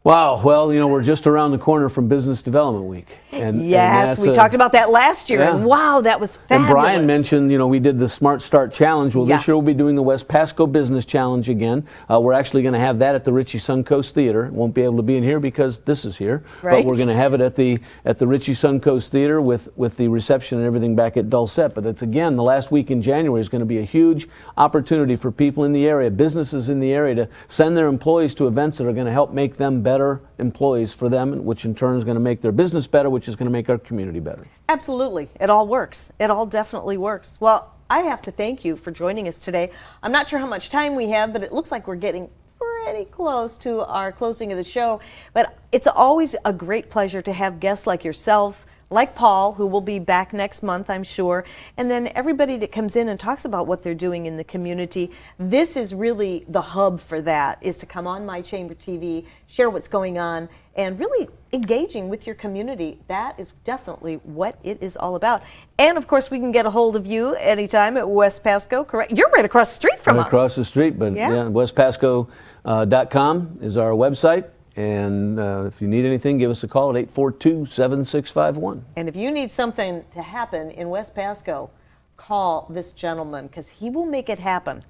Wow, well, you know, we're just around the corner from Business Development Week. Yes, we talked about that last year, and wow, that was fabulous. And Brian mentioned, you know, we did the Smart Start Challenge. Well, this year we'll be doing the West Pasco Business Challenge again. We're actually going to have that at the Richey Suncoast Theater. Won't be able to be in here because this is here, but we're going to have it at the Richey Suncoast Theater with the reception and everything back at Dulcet. But it's, again, the last week in January is going to be a huge opportunity for people in the area, businesses in the area, to send their employees to events that are going to help make them better employees for them, which in turn is going to make their business better, which is going to make our community better. Absolutely. It all works. It all definitely works. Well, I have to thank you for joining us today. I'm not sure how much time we have, but it looks like we're getting pretty close to our closing of the show. But it's always a great pleasure to have guests like yourself, like Paul, who will be back next month, I'm sure, and then everybody that comes in and talks about what they're doing in the community. This is really the hub for that, is to come on My Chamber TV, share what's going on, and really engaging with your community. That is definitely what it is all about. And of course, we can get a hold of you anytime at West Pasco, correct? You're right across the street from us. Across the street, but westpasco.com is our website. And if you need anything, give us a call at 842-7651. And if you need something to happen in West Pasco, call this gentleman, because he will make it happen.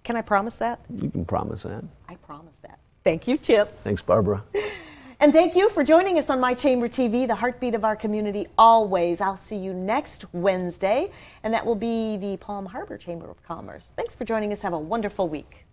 Can I promise that? You can promise that. I promise that. Thank you, Chip. Thanks, Barbara. And thank you for joining us on My Chamber TV, the heartbeat of our community always. I'll see you next Wednesday, and that will be the Palm Harbor Chamber of Commerce. Thanks for joining us. Have a wonderful week.